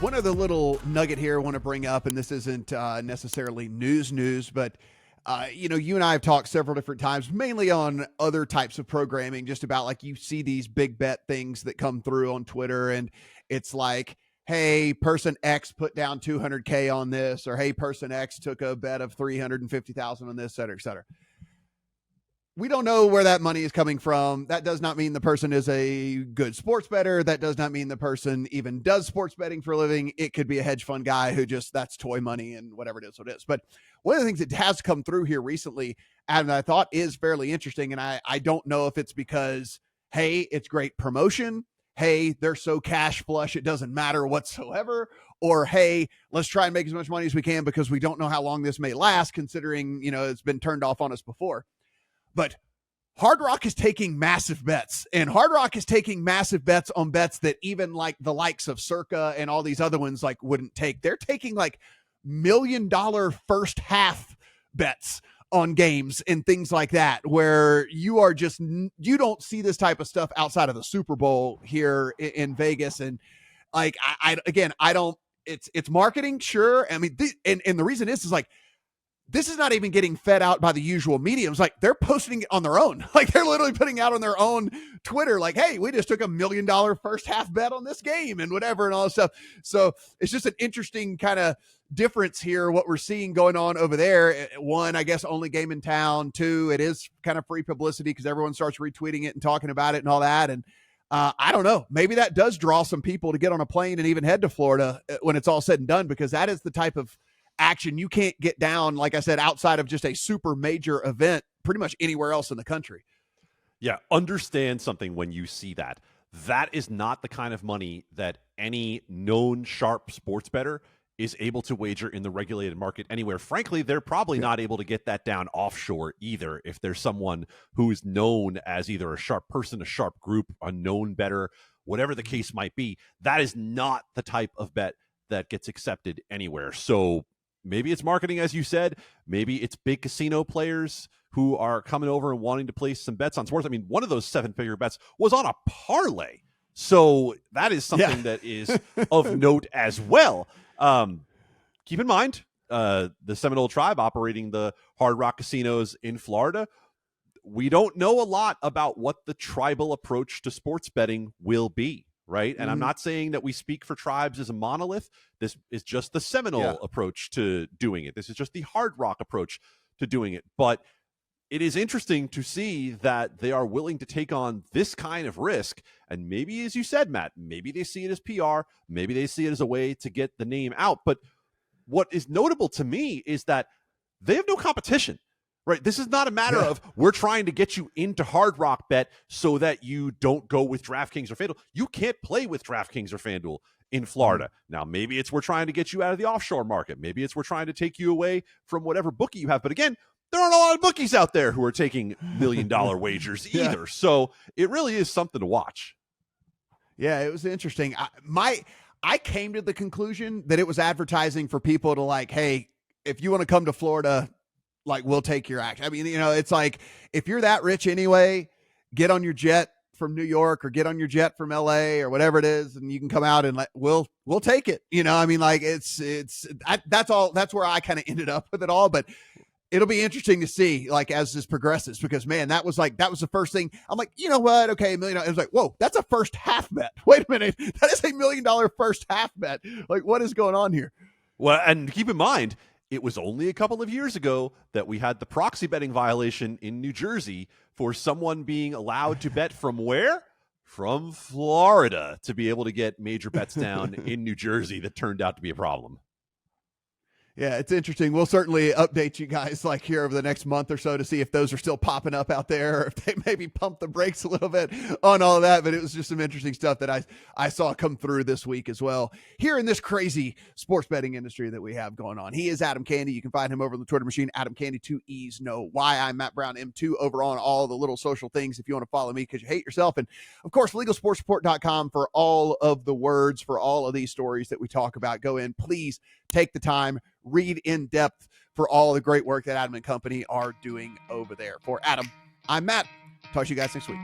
One other little nugget here I want to bring up, and this isn't necessarily news, but you and I have talked several different times, mainly on other types of programming, just about like you see these big bet things that come through on Twitter, and it's like, hey, person X put down 200K on this, or hey, person X took a bet of 350,000 on this, et cetera, et cetera. We don't know where that money is coming from. That does not mean the person is a good sports bettor. That does not mean the person even does sports betting for a living. It could be a hedge fund guy who just, that's toy money and whatever it is, what it is. But one of the things that has come through here recently, and I thought is fairly interesting, and I don't know if it's because, hey, it's great promotion. Hey, they're so cash flush, it doesn't matter whatsoever. Or, hey, let's try and make as much money as we can because we don't know how long this may last, considering, it's been turned off on us before. But Hard Rock is taking massive bets, and Hard Rock is taking massive bets on bets that even like the likes of Circa and all these other ones like wouldn't take. They're taking like $1 million first half bets on games and things like that, where you don't see this type of stuff outside of the Super Bowl here in Vegas. And like, it's marketing. Sure. I mean, and the reason is like, this is not even getting fed out by the usual mediums. Like they're posting it on their own. Like they're literally putting out on their own Twitter, like, hey, we just took $1 million first half bet on this game and whatever and all this stuff. So it's just an interesting kind of difference here. What we're seeing going on over there. One, I guess only game in town. Two, it is kind of free publicity because everyone starts retweeting it and talking about it and all that. And I don't know, maybe that does draw some people to get on a plane and even head to Florida when it's all said and done, because that is the type of action you can't get down, like I said, outside of just a super major event pretty much anywhere else in the country. Yeah, understand something when you see that. That is not the kind of money that any known sharp sports bettor is able to wager in the regulated market anywhere. Frankly, they're probably not able to get that down offshore either if there's someone who is known as either a sharp person, a sharp group, a known bettor, whatever the case might be. That is not the type of bet that gets accepted anywhere. So maybe it's marketing, as you said. Maybe it's big casino players who are coming over and wanting to place some bets on sports. I mean, one of those 7-figure bets was on a parlay. So that is something that is of note as well. Keep in mind, the Seminole Tribe operating the Hard Rock casinos in Florida. We don't know a lot about what the tribal approach to sports betting will be. Right. And I'm not saying that we speak for tribes as a monolith. This is just the Seminole approach to doing it. This is just the Hard Rock approach to doing it. But it is interesting to see that they are willing to take on this kind of risk. And maybe, as you said, Matt, maybe they see it as PR. Maybe they see it as a way to get the name out. But what is notable to me is that they have no competition. Right. This is not a matter of we're trying to get you into Hard Rock Bet so that you don't go with DraftKings or FanDuel. You can't play with DraftKings or FanDuel in Florida. Now, maybe it's we're trying to get you out of the offshore market. Maybe it's we're trying to take you away from whatever bookie you have. But again, there aren't a lot of bookies out there who are taking $1 million wagers either. So it really is something to watch. Yeah, it was interesting. I came to the conclusion that it was advertising for people to like, hey, if you want to come to Florida, like, we'll take your action. I mean, it's like, if you're that rich anyway, get on your jet from New York or get on your jet from LA or whatever it is, and you can come out and we'll take it. I mean, like that's where I kind of ended up with it all. But it'll be interesting to see, like, as this progresses, because man, that was the first thing. I'm like, you know what? Okay, $1 million. It was like, whoa, that's a first half bet. Wait a minute, that is a $1 million first half bet. Like, what is going on here? Well, and keep in mind, it was only a couple of years ago that we had the proxy betting violation in New Jersey for someone being allowed to bet from where? From Florida, to be able to get major bets down in New Jersey that turned out to be a problem. Yeah, it's interesting. We'll certainly update you guys like here over the next month or so to see if those are still popping up out there, or if they maybe pump the brakes a little bit on all of that. But it was just some interesting stuff that I saw come through this week as well here in this crazy sports betting industry that we have going on. He is Adam Candee. You can find him over on the Twitter machine, Adam Candee, 2 E's, no Y. I'm Matt Brown, M2, over on all the little social things if you want to follow me because you hate yourself. And of course, legalsportsreport.com for all of the words for all of these stories that we talk about. Go in, please take the time, read in depth for all the great work that Adam and company are doing over there. For Adam, I'm Matt. Talk to you guys next week.